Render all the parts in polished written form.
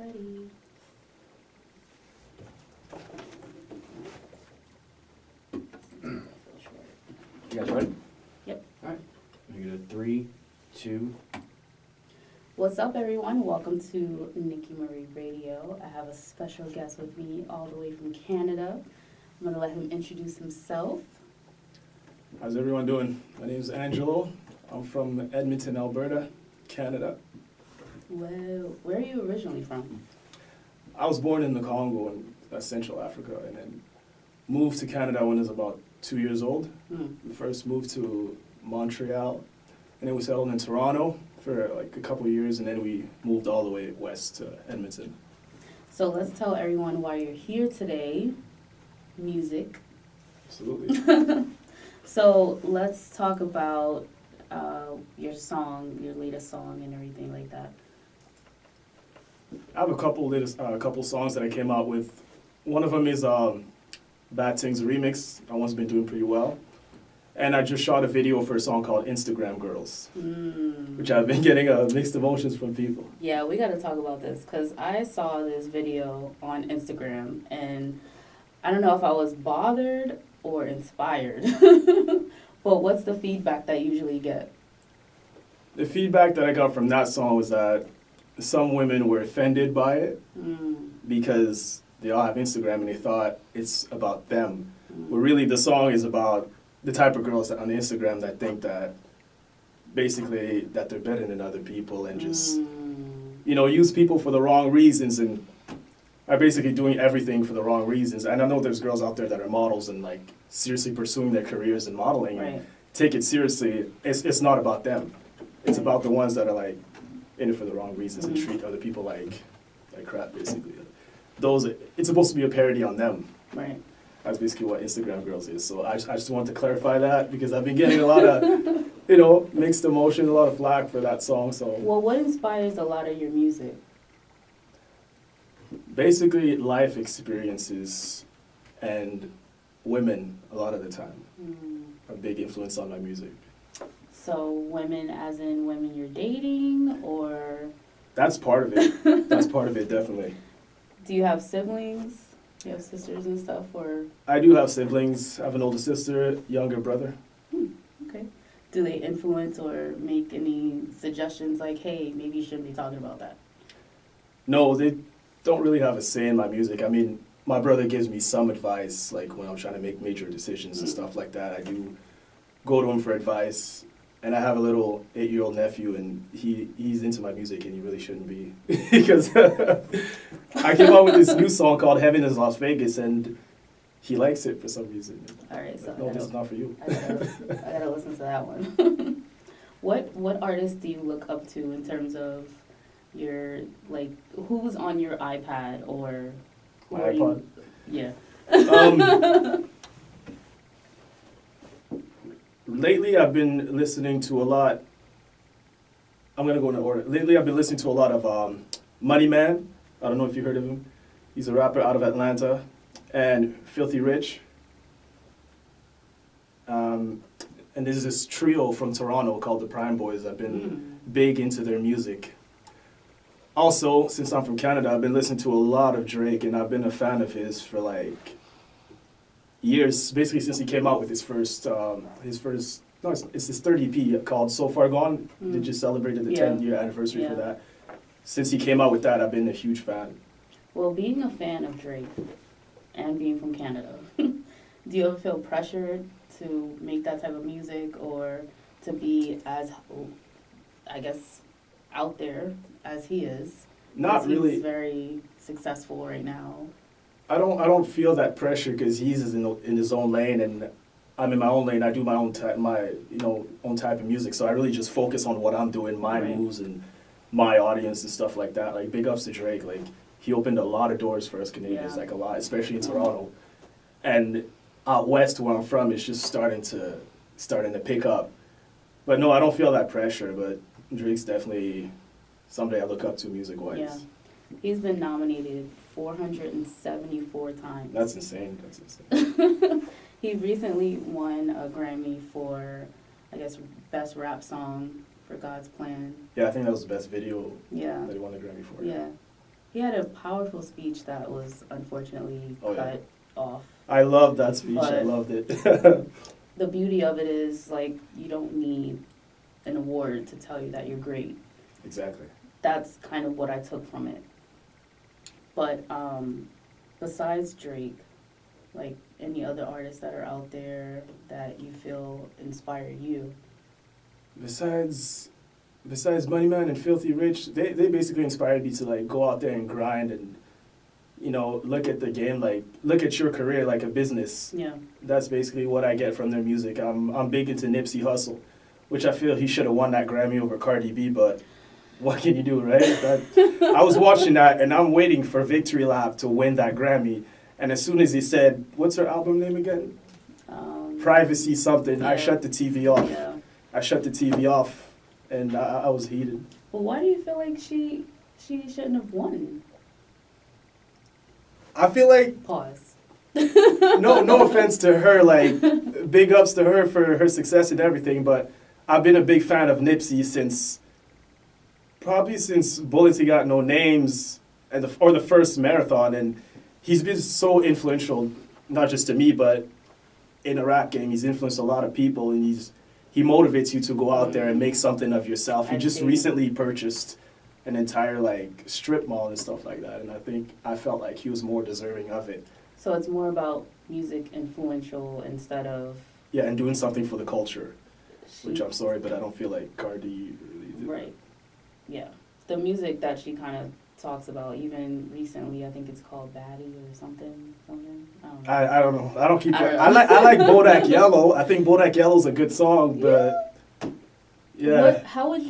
Ready. You guys ready? Yep. All right. We're gonna 3, 2. What's up, everyone? Welcome to Niki Marie Radio. I have a special guest with me all the way from Canada. I'm going to let him introduce himself. How's everyone doing? My name is Angelo. I'm from Edmonton, Alberta, Canada. Well, where are you originally from? I was born in the Congo in Central Africa and then moved to Canada when I was about 2 years old. We first moved to Montreal and then we settled in Toronto for like a couple of years and then we moved all the way west to Edmonton. So let's tell everyone why you're here today. Music. Absolutely. So let's talk about your song, your latest song and everything like that. I have a couple songs that I came out with. One of them is Bad Things Remix. That one's been doing pretty well. And I just shot a video for a song called Instagram Girls, which I've been getting mixed emotions from people. Yeah, we got to talk about this because I saw this video on Instagram and I don't know if I was bothered or inspired. But what's the feedback that you usually get? The feedback that I got from that song was that some women were offended by it because they all have Instagram and they thought it's about them. But really the song is about the type of girls on Instagram that think that basically that they're better than other people and just, use people for the wrong reasons and are basically doing everything for the wrong reasons. And I know there's girls out there that are models and like seriously pursuing their careers in modeling and take it seriously. It's not about them. It's about the ones that are like in it for the wrong reasons and treat other people like crap, basically. It's supposed to be a parody on them. Right. That's basically what Instagram Girls is. So I just want to clarify that because I've been getting a lot of, mixed emotion, a lot of flack for that song. So. Well, what inspires a lot of your music? Basically, life experiences and women a lot of the time are a big influence on my music. So women as in women you're dating or? That's part of it. That's part of it, definitely. Do you have siblings? Do you have sisters and stuff or? I do have siblings. I have an older sister, younger brother. Okay. Do they influence or make any suggestions like, hey, maybe you shouldn't be talking about that? No, they don't really have a say in my music. I mean, my brother gives me some advice, like when I'm trying to make major decisions and stuff like that. I do go to him for advice. And I have a little 8-year-old nephew, and he's into my music, and he really shouldn't be. Because I came out with this new song called Heaven is Las Vegas, and he likes it for some reason. All right, so no, this is not for you. I gotta listen to that one. What artists do you look up to in terms of your, like, who's on your iPad or who My are iPod? You? Yeah. Lately, I've been listening to a lot. I'm going to go in order. Lately, I've been listening to a lot of Money Man. I don't know if you heard of him. He's a rapper out of Atlanta. And Filthy Rich. And there's this trio from Toronto called the Prime Boys. I've been big into their music. Also, since I'm from Canada, I've been listening to a lot of Drake, and I've been a fan of his for like years, basically since he came out with his first, it's his third EP called So Far Gone. They just celebrated the 10-year anniversary for that. Since he came out with that, I've been a huge fan. Well, being a fan of Drake and being from Canada, do you ever feel pressured to make that type of music or to be as, I guess, out there as he is? Not really. He's very successful right now. I don't feel that pressure because he's in his own lane and I'm in my own lane. I do my own type of music. So I really just focus on what I'm doing, my moves and my audience and stuff like that. Like big ups to Drake. Like he opened a lot of doors for us Canadians, like a lot, especially in Toronto. And out west where I'm from, it's just starting to pick up. But no, I don't feel that pressure. But Drake's definitely somebody I look up to music-wise. Yeah, he's been nominated 474 times. That's insane. He recently won a Grammy for, I guess, Best Rap Song for God's Plan. Yeah, I think that was the best video that he won the Grammy for. Yeah. He had a powerful speech that was unfortunately Oh, yeah. cut off. I loved that speech. I But- loved it. The beauty of it is, like, you don't need an award to tell you that you're great. Exactly. That's kind of what I took from it. But besides Drake, like any other artists that are out there that you feel inspire you? Besides Money Man and Filthy Rich, they basically inspired me to like go out there and grind and, you know, look at the game, like look at your career like a business. Yeah. That's basically what I get from their music. I'm big into Nipsey Hussle, which I feel he should have won that Grammy over Cardi B, but what can you do, right? I was watching that and I'm waiting for Victory Lap to win that Grammy. And as soon as he said, what's her album name again? Privacy something, I Yeah. shut the TV off. Yeah. I shut the TV off and I was heated. Well, why do you feel like she shouldn't have won? I feel like, Pause. no offense to her, like, big ups to her for her success and everything, but I've been a big fan of Nipsey since Bullets He Got No Names and the first marathon, and he's been so influential, not just to me, but in the rap game. He's influenced a lot of people, and he motivates you to go out there and make something of yourself. He I just see. recently purchased an entire like strip mall and stuff like that, and I felt like he was more deserving of it. So it's more about music influential instead of Yeah, and doing something for the culture, she, which I'm sorry, but I don't feel like Cardi really did. right. Yeah. The music that she kind of talks about, even recently, I think it's called Baddie or something. I don't know. I don't know. I don't keep. I don't I know. like Bodak Yellow. I think Bodak Yellow's a good song, but yeah. How would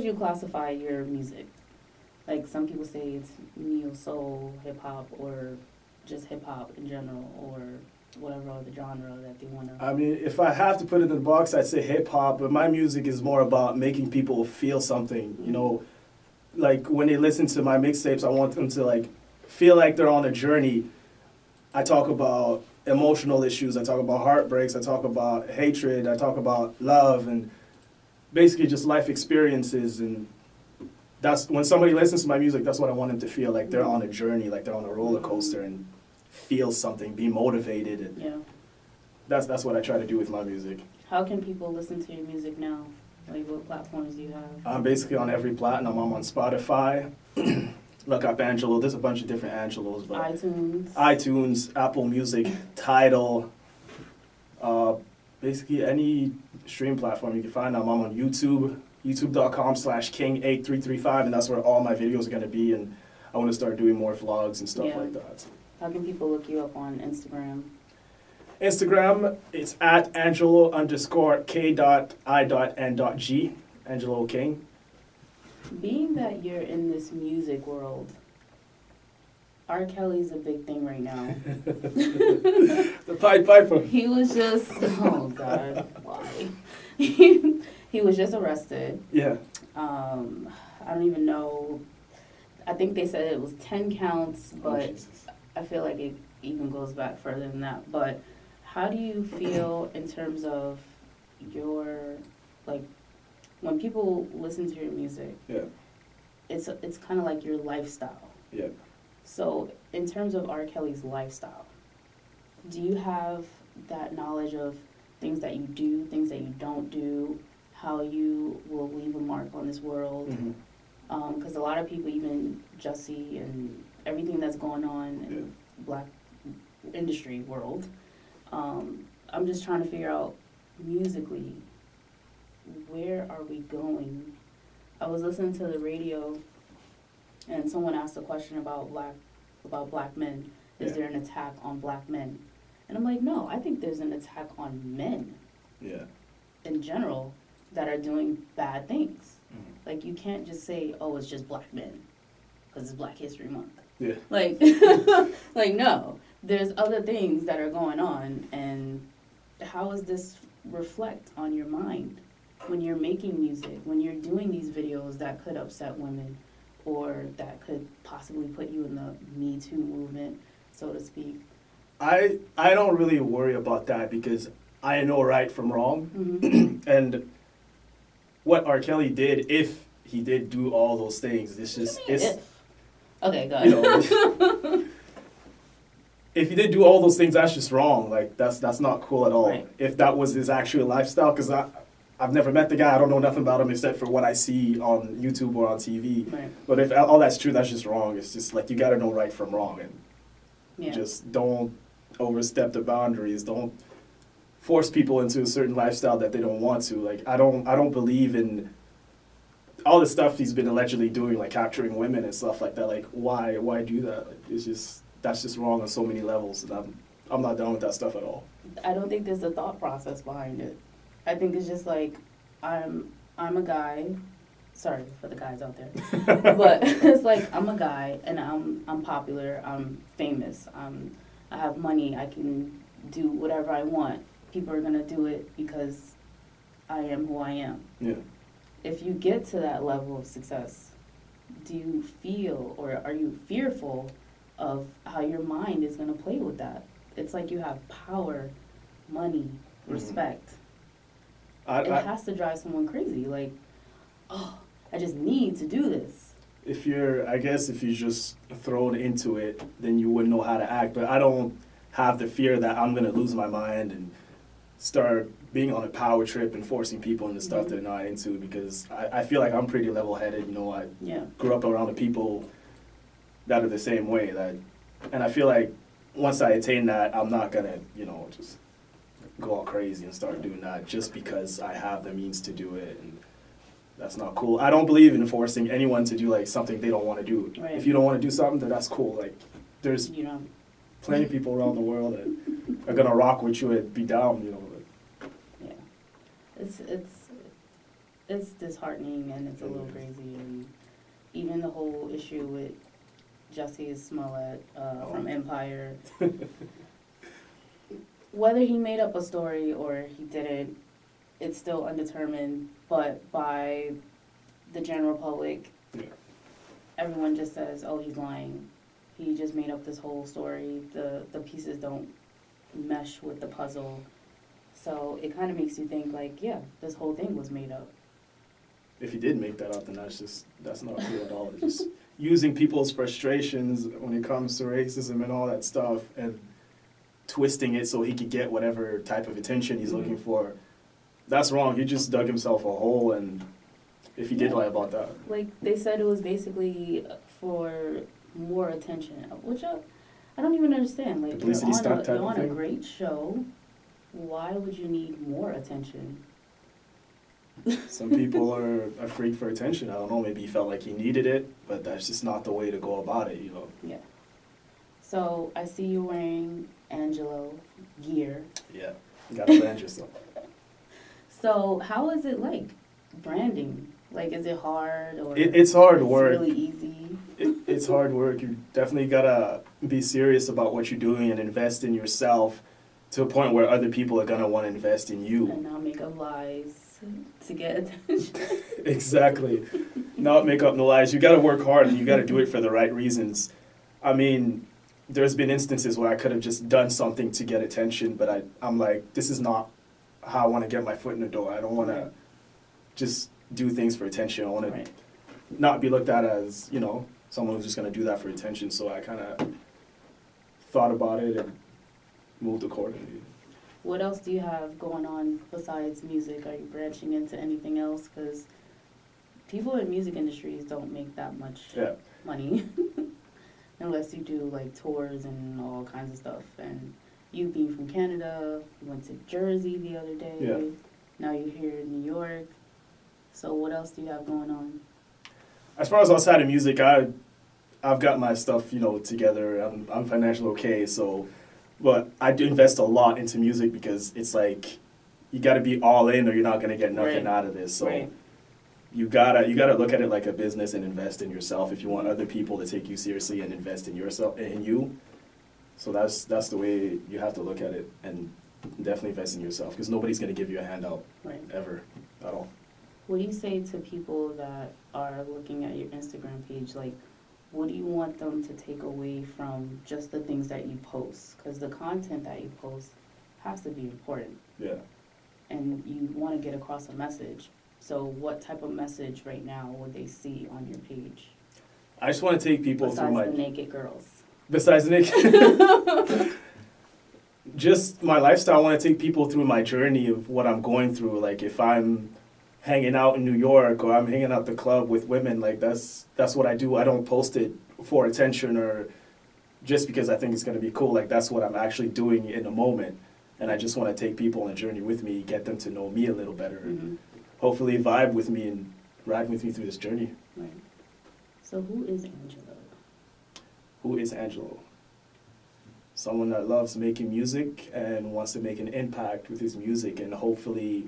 you classify your music? Like some people say it's neo soul, hip hop, or just hip hop in general, or whatever other genre that they want to. I mean, if I have to put it in the box, I'd say hip hop. But my music is more about making people feel something. You know, like when they listen to my mixtapes, I want them to like feel like they're on a journey. I talk about emotional issues. I talk about heartbreaks. I talk about hatred. I talk about love and basically just life experiences. And that's when somebody listens to my music, that's what I want them to feel, like they're on a journey, like they're on a roller coaster and feel something, be motivated. And Yeah. that's what I try to do with my music. How can people listen to your music now? Like what platforms do you have? I'm basically on every platinum. I'm on Spotify. Look up Angelo. There's a bunch of different Angelos, but iTunes, Apple Music, Tidal, basically any stream platform you can find. I'm on YouTube, youtube.com/king8335, and that's where all my videos are going to be. And I want to start doing more vlogs and stuff Yeah. like that. How can people look you up on Instagram? Instagram, it's at Angelo_K.I.N.G, Angelo King. Being that you're in this music world, R. Kelly's a big thing right now. The Pied Piper. He was just, oh God, why? He was just arrested. Yeah. I don't even know. I think they said it was 10 counts, Oh, but Jesus. I feel like it even goes back further than that. But how do you feel in terms of your, like, when people listen to your music, Yeah. it's kind of like your lifestyle. Yeah. So in terms of R. Kelly's lifestyle, do you have that knowledge of things that you do, things that you don't do, how you will leave a mark on this world? Mhm. Because a lot of people, even Jussie and everything that's going on in black industry world, I'm just trying to figure out musically, where are we going? I was listening to the radio and someone asked a question about black men. Is Yeah. there an attack on black men? And I'm like, no, I think there's an attack on men Yeah. in general that are doing bad things. Mhm. Like, you can't just say, oh, it's just black men because it's Black History Month. Yeah. Like, like, no, there's other things that are going on. And how does this reflect on your mind when you're making music, when you're doing these videos that could upset women or that could possibly put you in the Me Too movement, so to speak? I don't really worry about that because I know right from wrong. Mm-hmm. And what R. Kelly did, if he did do all those things, it's just, What do you mean it's, if? Okay, go You ahead. know, if he did do all those things, that's just wrong. Like that's not cool at all. Right. If that was his actual lifestyle, because I've never met the guy. I don't know nothing about him except for what I see on YouTube or on TV. Right. But if all that's true, that's just wrong. It's just like you got to know right from wrong, and Yeah. just don't overstep the boundaries. Don't force people into a certain lifestyle that they don't want to. Like I don't believe in all the stuff he's been allegedly doing, like capturing women and stuff like that. Like why do that? Like, it's just that's just wrong on so many levels, and I'm not down with that stuff at all. I don't think there's a thought process behind it. I think it's just like I'm a guy. Sorry for the guys out there, but it's like I'm a guy and I'm popular. I'm famous. I have money. I can do whatever I want. People are gonna do it because I am who I am. Yeah. If you get to that level of success, do you feel or are you fearful of how your mind is gonna play with that? It's like you have power, money, respect. It has to drive someone crazy. Like, oh, I just need to do this. If you're just thrown into it, then you wouldn't know how to act. But I don't have the fear that I'm gonna lose my mind and start being on a power trip and forcing people into stuff they're not into, because I feel like I'm pretty level-headed. You know, I Yeah. grew up around the people that are the same way. And I feel like once I attain that, I'm not gonna, just go all crazy and start doing that just because I have the means to do it. And that's not cool. I don't believe in forcing anyone to do like something they don't want to do. Right. If you don't want to do something, then that's cool. Like there's You know. plenty of people around the world that are gonna rock with you and be down. Yeah. It's disheartening and it's a little crazy, and even the whole issue with Jussie Smollett from Empire. Whether he made up a story or he didn't, it's still undetermined. But by the general public, Yeah. everyone just says, "Oh, he's lying. He just made up this whole story. The pieces don't mesh with the puzzle." So it kind of makes you think, like, yeah, this whole thing was made up. If you did make that up, then that's not cool at all. It's just using people's frustrations when it comes to racism and all that stuff and twisting it so he could get whatever type of attention he's looking for. That's wrong. He just dug himself a hole, and if he did lie about that. Like, they said it was basically for more attention, which I don't even understand. Like, Publicity stunt type you're of on a thing? great show. Why would you need more attention? Some people are a freak for attention. I don't know, maybe he felt like he needed it, but that's just not the way to go about it, Yeah. So I see you wearing Angelo gear. Yeah, you gotta brand yourself. So how is it like branding? Like, is it hard or It's hard work. It's really easy. It's hard work. You definitely gotta be serious about what you're doing and invest in yourself to a point where other people are gonna want to invest in you. And not make up lies to get attention. Exactly. Not make up no lies. You gotta work hard and you gotta do it for the right reasons. I mean, there's been instances where I could have just done something to get attention, but I'm like, this is not how I want to get my foot in the door. I don't want to just do things for attention. I want to not be looked at as, someone who's just going to do that for attention. So I kind of thought about it and moved accordingly. What else do you have going on besides music? Are you branching into anything else? Because people in music industries don't make that much money unless you do like tours and all kinds of stuff. And you being from Canada, you went to Jersey the other day. Yeah. Now you're here in New York. So what else do you have going on? As far as outside of music, I've got my stuff, together. I'm financially okay, so, but I do invest a lot into music because it's like you got to be all in or you're not gonna get nothing out of this. So you gotta look at it like a business and invest in yourself if you want other people to take you seriously and invest in yourself in you. So that's the way you have to look at it, and definitely invest in yourself because nobody's gonna give you a handout ever at all. What do you say to people that are looking at your Instagram page? Like, what do you want them to take away from just the things that you post? Because the content that you post has to be important. Yeah. And you want to get across a message. So what type of message right now would they see on your page? I just want to take people through Besides my... the naked girls. Besides Nick, just my lifestyle. I want to take people through my journey of what I'm going through. Like if I'm hanging out in New York or I'm hanging out at the club with women, like that's what I do. I don't post it for attention or just because I think it's going to be cool. Like that's what I'm actually doing in the moment. And I just want to take people on a journey with me, get them to know me a little better, and hopefully vibe with me and ride with me through this journey. Right. So who is Angelo? Who is Angelo? Someone that loves making music and wants to make an impact with his music and hopefully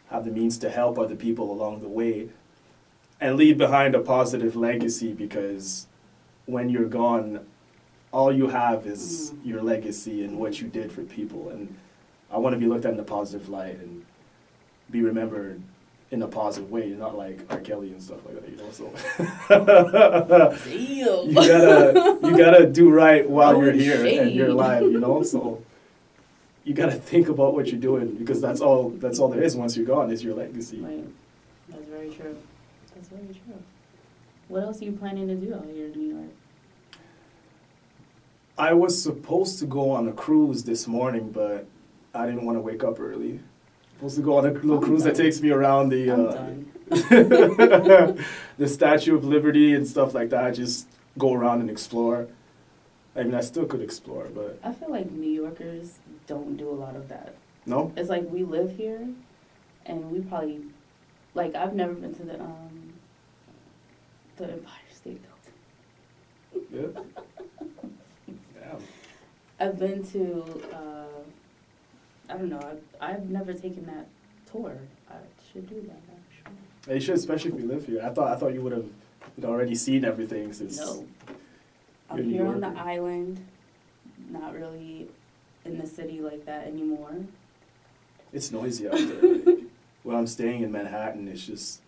have the means to help other people along the way and leave behind a positive legacy, because when you're gone, all you have is your legacy and what you did for people. And I want to be looked at in a positive light and be remembered in a positive way, not like R. Kelly and stuff like that, you know. So you gotta do right while you're here and you're alive, you know. So you gotta think about what you're doing, because that's all there is. Once you're gone, is your legacy. Right. That's very true. That's very true. What else are you planning to do out here in New York? I was supposed to go on a cruise this morning, but I didn't want to wake up early. Supposed to go on a little cruise that takes me around the the Statue of Liberty and stuff like that. Just go around and explore. I mean, I still could explore, but I feel like New Yorkers don't do a lot of that. no. It's like we live here, and we probably, like, I've never been to the Empire State Building. Yeah. Damn. I've been to, I don't know, I've never taken that tour. I should do that, actually. You should, especially if you live here. I thought you would have already seen everything since. No. I'm you're a New here on the Yorker. island, not really in the city like that anymore. It's noisy out there. Like, where I'm staying in Manhattan, it's just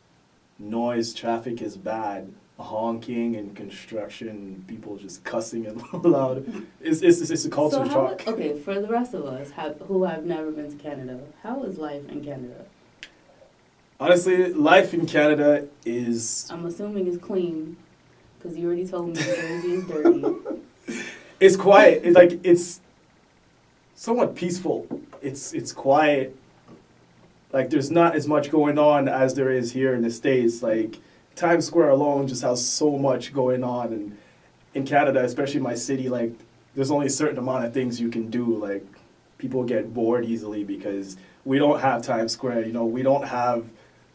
noise. Traffic is bad. Honking and construction, people just cussing and loud. It's a culture shock. Okay, for the rest of us who have never been to Canada, how is life in Canada? Honestly, life in Canada is... I'm assuming it's clean, because you already told me Jersey is dirty. It's quiet. It's somewhat peaceful. It's quiet. Like, there's not as much going on as there is here in the States. Like, Times Square alone just has so much going on, and in Canada, especially my city, like there's only a certain amount of things you can do. Like people get bored easily because we don't have Times Square, you know, we don't have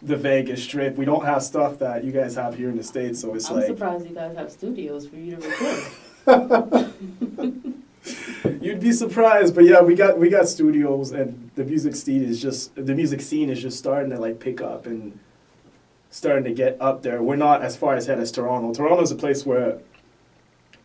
the Vegas Strip, we don't have stuff that you guys have here in the States. So it's I'm like surprised you guys have studios for you to record. you'd be surprised, but yeah, we got studios, and the music scene is just starting to like pick up and starting to get up there. We're not as far ahead as Toronto. Toronto's a place where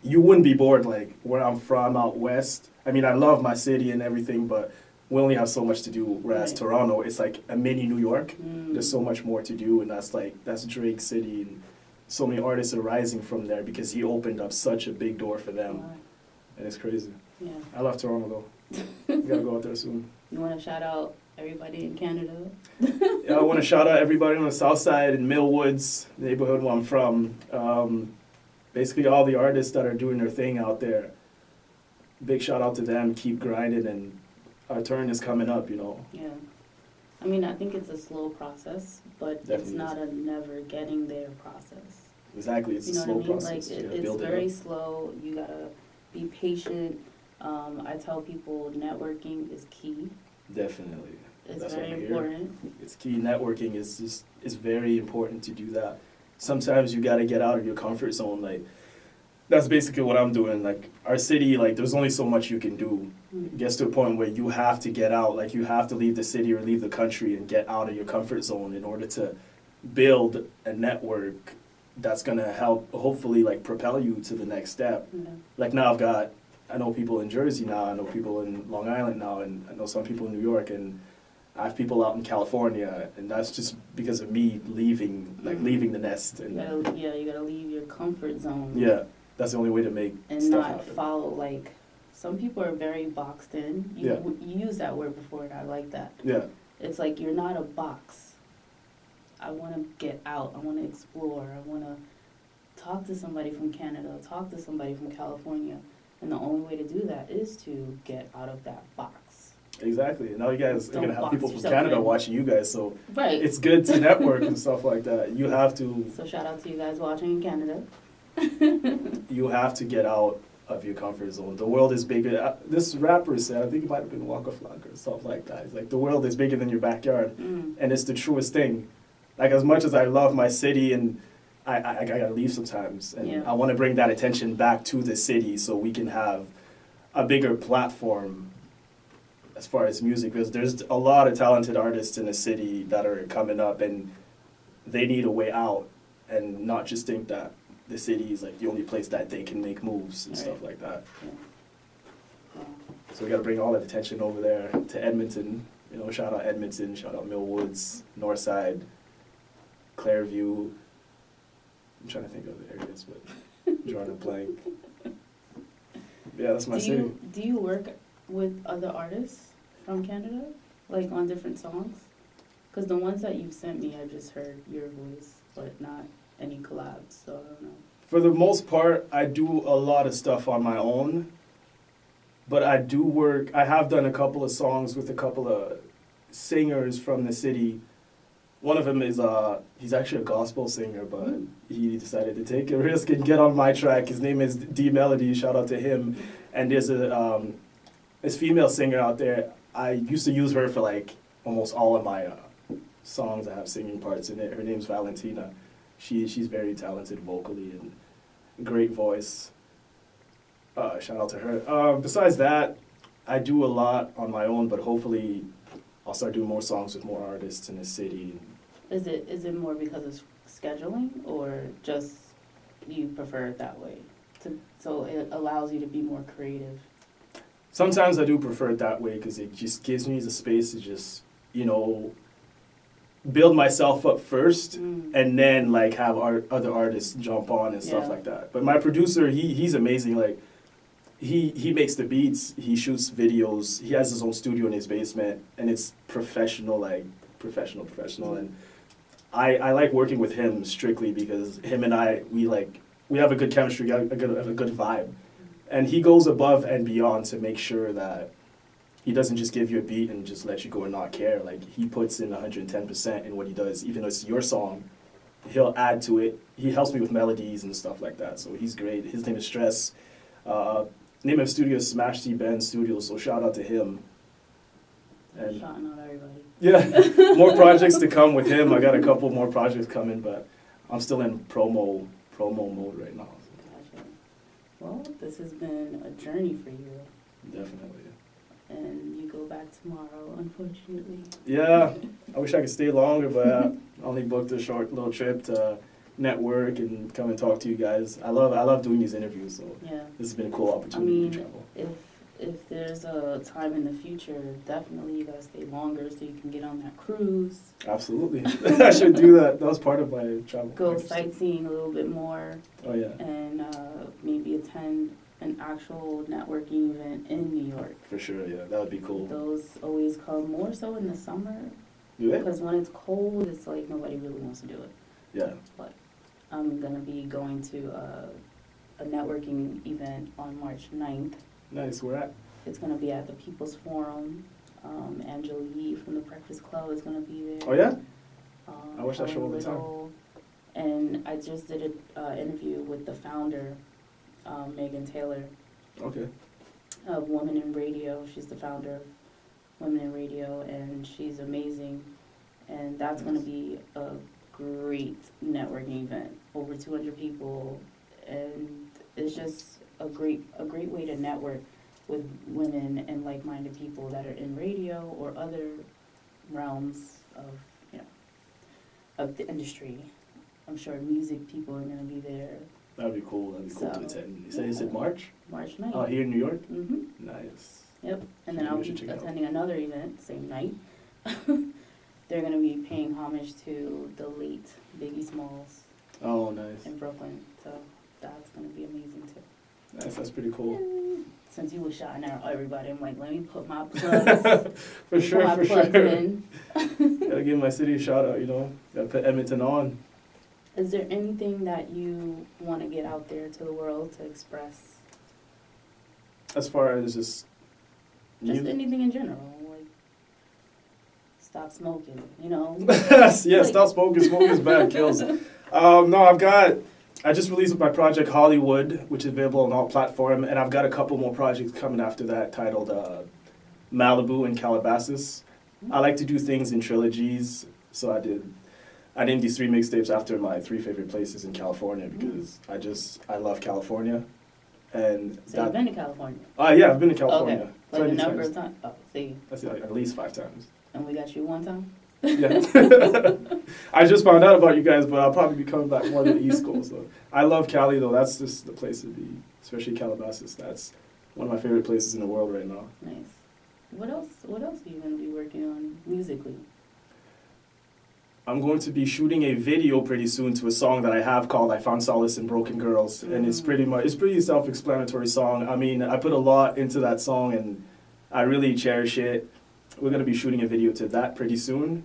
you wouldn't be bored, like where I'm from out west. I mean, I love my city and everything, but we only have so much to do, whereas Right. Toronto, it's like a mini New York. There's so much more to do, and that's Drake's city, and so many artists are rising from there because he opened up such a big door for them, and it's crazy. Yeah. I love Toronto, though. We gotta go out there soon. You want to shout out everybody in Canada? Yeah, I want to shout out everybody on the south side in Millwoods, neighborhood where I'm from. Basically, all the artists that are doing their thing out there. Big shout out to them. Keep grinding, and our turn is coming up, you know. Yeah. I mean, I think it's a slow process, but it's Definitely not a never getting there process. Exactly, it's You a know slow what I mean? process. Like, You gotta it's build it very up. slow. You gotta be patient. I tell people networking is key. Definitely. It's That's what very I hear. important. It's key. Networking is very important to do that. Sometimes you got to get out of your comfort zone. Like, that's basically what I'm doing. Like, our city, like, there's only so much you can do. It gets to a point where you have to get out. Like, you have to leave the city or leave the country and get out of your comfort zone in order to build a network that's going to help, hopefully, like, propel you to the next step. Yeah. Like, now I know people in Jersey now, I know people in Long Island now, and I know some people in New York, and I have people out in California, and that's just because of me leaving the nest. And You gotta leave your comfort zone. yeah, that's the only way to make And stuff not happen. follow, like, some people are very boxed in. You used that word before, and I like that. Yeah, It's like you're not a box. I want to get out. I want to explore. I want to talk to somebody from Canada, talk to somebody from California. And the only way to do that is to get out of that box. Exactly. Now you guys are Don't gonna have box people from yourself Canada in. watching you guys, so Right. it's good to network and stuff like that. You have to So shout out to you guys watching in Canada. get out of your comfort zone. The world is bigger. This rapper said, I think it might have been Waka Flocka or something like that. It's like the world is bigger than your backyard, and it's the truest thing. Like as much as I love my city and I gotta leave sometimes, and Yeah. I want to bring that attention back to the city so we can have a bigger platform as far as music, because there's a lot of talented artists in the city that are coming up, and they need a way out, and not just think that the city is like the only place that they can make moves and Right. stuff like that. Yeah. So we got to bring all that attention over there to Edmonton. You know, shout out Edmonton, shout out Millwoods, Northside, Clairview. I'm trying to think of the areas, but drawing a blank. Yeah, that's my city. Do you work with other artists from Canada, like on different songs? Because the ones that you've sent me, I just heard your voice, but not any collabs, so I don't know. For the most part, I do a lot of stuff on my own, but I do work. I have done a couple of songs with a couple of singers from the city. One of them is he's actually a gospel singer, but he decided to take a risk and get on my track. His name is D Melody. Shout out to him. And there's this female singer out there. I used to use her for like almost all of my songs. I have singing parts in it. Her name's Valentina. She's very talented vocally and great voice. Shout out to her. Besides that, I do a lot on my own, but hopefully I'll start doing more songs with more artists in the city. Is it more because of scheduling, or just you prefer it that way? So it allows you to be more creative. Sometimes I do prefer it that way because it just gives me the space to just, build myself up first and then like have other artists jump on and stuff Yeah. like that. But my producer, he's amazing. Like he makes the beats, he shoots videos, he has his own studio in his basement, and it's professional, like professional. And I like working with him strictly because him and I, we have a good chemistry, a good vibe. And he goes above and beyond to make sure that he doesn't just give you a beat and just let you go and not care. Like, he puts in 110% in what he does. Even though it's your song, he'll add to it. He helps me with melodies and stuff like that. So he's great. His name is Stress. Name of his studio is Smash C Band Studio, so shout out to him. And Shouting out everybody. yeah, more projects to come with him. I got a couple more projects coming, but I'm still in promo mode right now. Gotcha. Well, this has been a journey for you, Definitely. and you go back tomorrow, unfortunately. Yeah, I wish I could stay longer, but I only booked a short little trip to network and come and talk to you guys. I love doing these interviews, so Yeah. this has been a cool opportunity to I mean, travel. if there's a time in the future, definitely you gotta stay longer so you can get on that cruise, Absolutely. I should do that. That was part of my travel. go package. sightseeing a little bit more, Oh, yeah, and maybe attend an actual networking event in New York. for sure. Yeah, that would be cool. Those always come more so in the summer, Do they? because when it's cold, it's like nobody really wants to do it. Yeah. I'm gonna be going to a networking event on March 9th. Nice. Where at? It's gonna be at the People's Forum. Angelo from the Breakfast Club is gonna be there. Oh, yeah? I watch that Ellen show all the time. Little. And I just did an interview with the founder, Megan Taylor, Okay. of Women in Radio. She's the founder of Women in Radio, and she's amazing. And that's going to be a great networking event. Over 200 people, and it's just a great way to network with women and like-minded people that are in radio or other realms of of the industry. I'm sure music people are going to be there. That'd be cool. That'd be cool to So, attend. You said it's in March? March 9th. Oh, here in New York? Mm-hmm. Nice. Yep. And then Maybe I'll we be should check it out. attending another event same night. They're going to be paying homage to the late Biggie Smalls Oh, nice. in Brooklyn. So that's going to be amazing too. Nice. That's pretty cool. And since you were shouting out everybody, I'm like, let me put my plugs. For sure, put my for plugs sure. in. Gotta give my city a shout out, Gotta put Edmonton on. Is there anything that you want to get out there to the world to express? As far as just Just anything in general, like stop smoking, you know? yeah, stop smoking. Smoking is bad, kills. No, I just released my project Hollywood, which is available on all platforms, and I've got a couple more projects coming after that titled Malibu and Calabasas. I like to do things in trilogies, so I named these 3 mixtapes after my 3 favorite places in California because I love California. And So you've been to California? Yeah, I've been to California. Okay. Like a plenty number times. of times? Oh, see. That's like at least 5 times. And we got you one time? Yeah. I just found out about you guys, but I'll probably be coming back more to the East Coast. So I love Cali, though. That's just the place to be, especially Calabasas. That's one of my favorite places in the world right now. Nice. What else are you going to be working on musically? I'm going to be shooting a video pretty soon to a song that I have called "I Found Solace in Broken Girls," and it's pretty self-explanatory song. I mean, I put a lot into that song, and I really cherish it. We're going to be shooting a video to that pretty soon,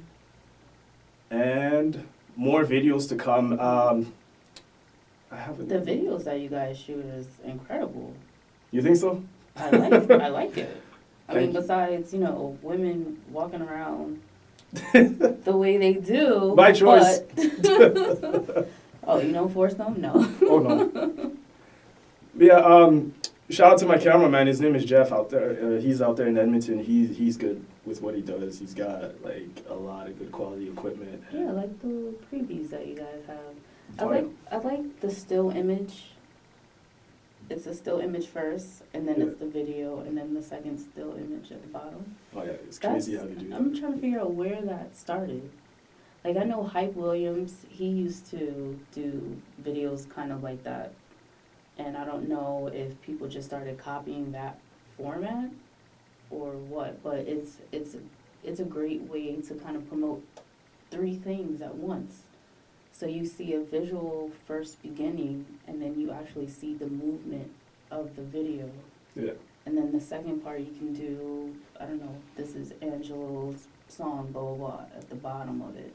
and more videos to come. I haven't. The videos that you guys shoot is incredible. You think so? I like it. I mean, besides, women walking around the way they do. By choice. Oh, you don't force them? No. Oh, no. Yeah, shout out to my cameraman. His name is Jeff out there. He's out there in Edmonton. He's good with what he does. He's got, like, a lot of good quality equipment. Yeah, like the previews that you guys have. Fine. I like the still image. It's a still image first, and then it's the video, and then the second still image at the bottom. Oh, yeah, it's crazy how you do that. I'm trying to figure out where that started. Like, I know Hype Williams, he used to do videos kind of like that. And I don't know if people just started copying that format or what, but it's a great way to kind of promote 3 things at once. So you see a visual first beginning, and then you actually see the movement of the video. Yeah. And then the second part you can do, I don't know, this is Angelo's song, blah, blah, blah, at the bottom of it.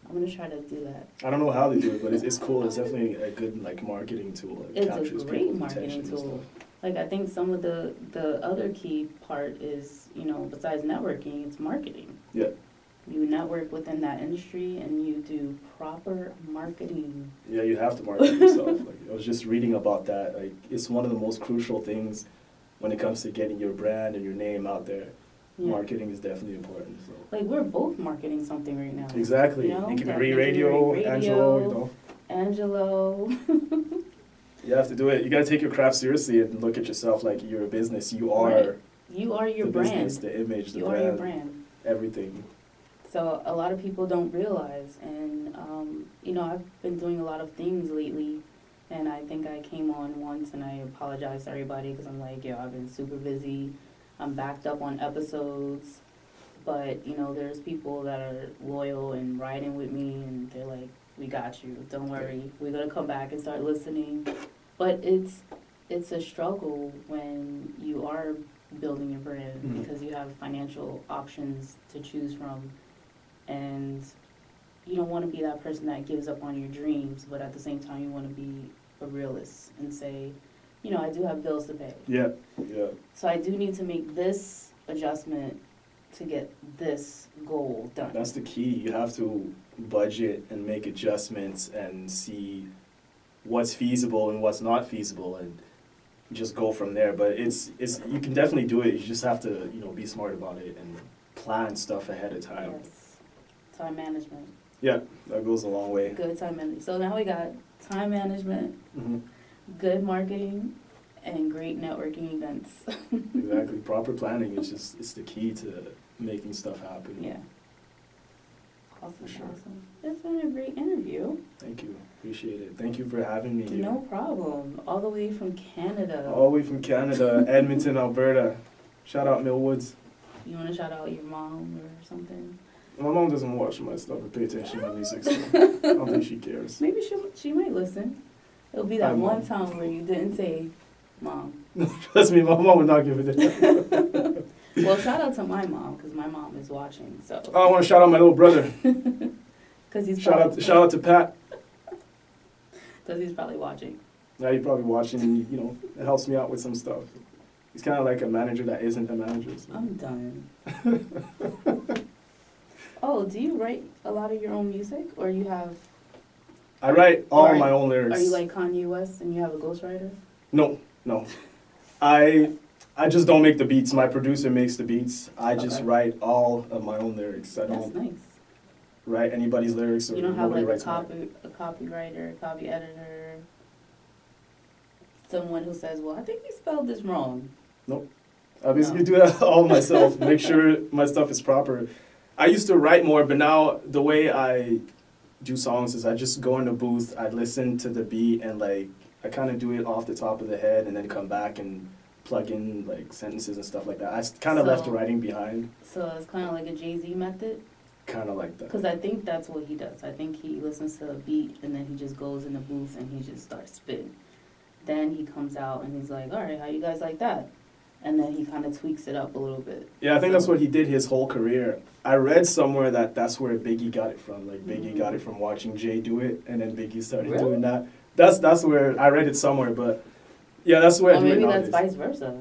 I'm going to try to do that. I don't know how they do it, but it's cool. It's definitely a good, like, marketing tool. It It's captures a great people's marketing attention and tool. stuff. Like, I think some of the other key part is, besides networking, it's marketing. Yeah. You network within that industry and you do proper marketing. Yeah, you have to market yourself. Like, I was just reading about that. Like, it's one of the most crucial things when it comes to getting your brand and your name out there. Yeah. Marketing is definitely important. So. Like, we're both marketing something right now. Exactly. Niki Marie Radio, Angelo, Angelo. You have to do it. You gotta take your craft seriously and look at yourself like you're a business. You are. Right. You are your the brand. business, the image, the You brand, are your brand. everything. So a lot of people don't realize, and I've been doing a lot of things lately, and I think I came on once and I apologized to everybody because I'm like, I've been super busy. I'm backed up on episodes, but there's people that are loyal and riding with me, and they're like, we got you, don't worry, we're gonna come back and start listening. But it's a struggle when you are building your brand because you have financial options to choose from, and you don't want to be that person that gives up on your dreams, but at the same time you want to be a realist and say, I do have bills to pay. Yeah. So I do need to make this adjustment to get this goal done. That's the key. You have to budget and make adjustments and see what's feasible and what's not feasible and just go from there. But it's you can definitely do it. You just have to, be smart about it and plan stuff ahead of time. Yes. Time management. Yeah, that goes a long way. Good time management. So now we got time management, good marketing, and great networking events. Exactly. Proper planning it's the key to making stuff happen. Yeah. Awesome. For sure. Awesome. It's been a great interview. Thank you. Appreciate it. Thank you for having me here. No problem. All the way from Canada. All the way from Canada, Edmonton, Alberta. Shout out Millwoods. You want to shout out your mom or something? My mom doesn't watch my stuff or pay attention to my music, so I don't think she cares. Maybe she might listen. It'll be that Hi, one Mom. time where you didn't say, Mom. Trust me, my mom would not give a damn. Well, shout out to my mom, because my mom is watching, so. I want to shout out my little brother. Because he's Shout out to Pat. Because he's probably watching. Now you're probably watching, and you know, it helps me out with some stuff. He's kind of like a manager that isn't a manager. So. I'm done. Oh, do you write a lot of your own music, or you have? I write all Or my own lyrics. Are you like Kanye West and you have a ghostwriter? No. I just don't make the beats. My producer makes the beats. I just Okay. write all of my own lyrics. I That's don't nice. write anybody's lyrics. Or You don't have nobody like a writes mine. copywriter, copy editor, someone who says, "Well, I think you spelled this wrong." I basically do that all myself. Make sure my stuff is proper. I used to write more, but now the way I do songs is I just go in the booth, I listen to the beat, and like I kind of do it off the top of the head, and then come back and plug in like sentences and stuff like that. I kind of left So- writing behind, So it's kind of like a Jay-Z method, kind of like that. because I think that's what he does. I think he listens to a beat and then he just goes in the booth and he just starts spitting. Then he comes out and he's like, "All right, how you guys like that?" And then he kind of tweaks it up a little bit. Yeah, I think So- that's what he did his whole career. I read somewhere that that's where Biggie got it from. Like Biggie Mm. got it from watching Jay do it, and then Biggie started Really? doing that. That's where I read it somewhere, but yeah, that's where I Or do it maybe that's nowadays. vice versa.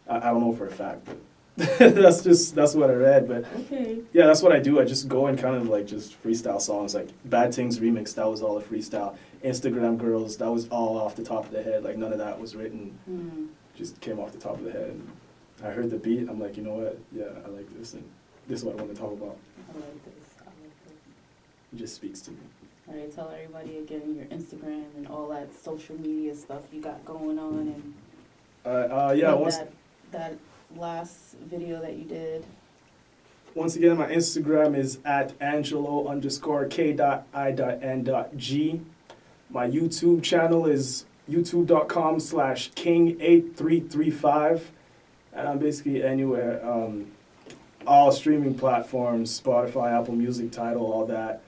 I don't know for a fact, but that's what I read. But Okay. yeah, that's what I do. I just go and kind of like just freestyle songs. Like Bad Things Remix, that was all a freestyle. Instagram Girls, that was all off the top of the head. Like none of that was written. Hmm. Just came off the top of the head. And I heard the beat. I'm like, you know what? Yeah, I like this, and this is what I want to talk about. I like this. I like this. It just speaks to me. All right, tell everybody again your Instagram and all that social media stuff you got going on, and Yeah. like Once that last video that you did. once again, my Instagram is at Angelo_K.I.N.G. My YouTube channel is youtube.com/king8335, and I'm basically anywhere. All streaming platforms, Spotify, Apple Music, Tidal, all that.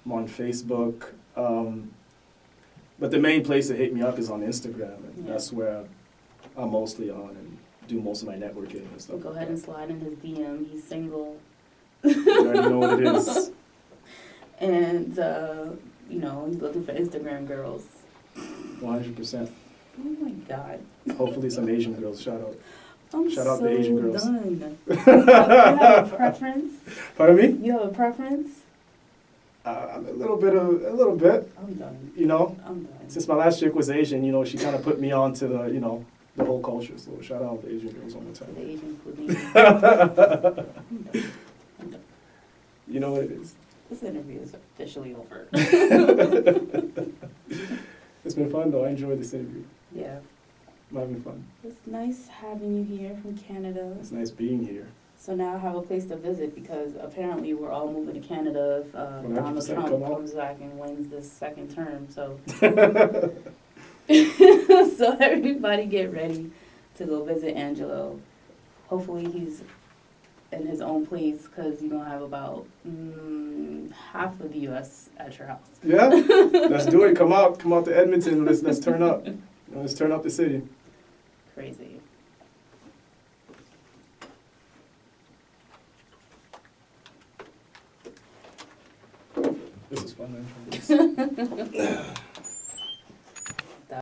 I'm on Facebook. But the main place to hit me up is on Instagram, and Yeah. that's where I'm mostly on and do most of my networking and stuff. Go like ahead that. and slide in his DM. He's single, You already know what it is. and you know he's looking for Instagram girls. 100%. Oh my God. Hopefully some Asian girls. Shout out. I'm Shout out so the Asian girls. done. You have a preference? Pardon me? You have a preference? A little bit. I'm done. You know, I'm done. since my last chick was Asian, you know, she kind of put me on to the, you know, the whole culture. So shout out the Asian girls one more To time. the Asian cuisine. I'm done. I'm done. You know what it is. This interview is officially over. It's been fun though. I enjoyed this interview. Yeah. I'm having fun. It's nice having you here from Canada. It's nice being here. So now I have a place to visit because apparently we're all moving to Canada if Donald 100% Trump come on. comes back and wins this second term. So, so everybody get ready to go visit Angelo. Hopefully he's in his own place because you're gonna have about half of the U.S. at your house. Yeah, let's do it. Come out to Edmonton. Let's turn up. Let's turn up the city. Crazy. This is fun. Man.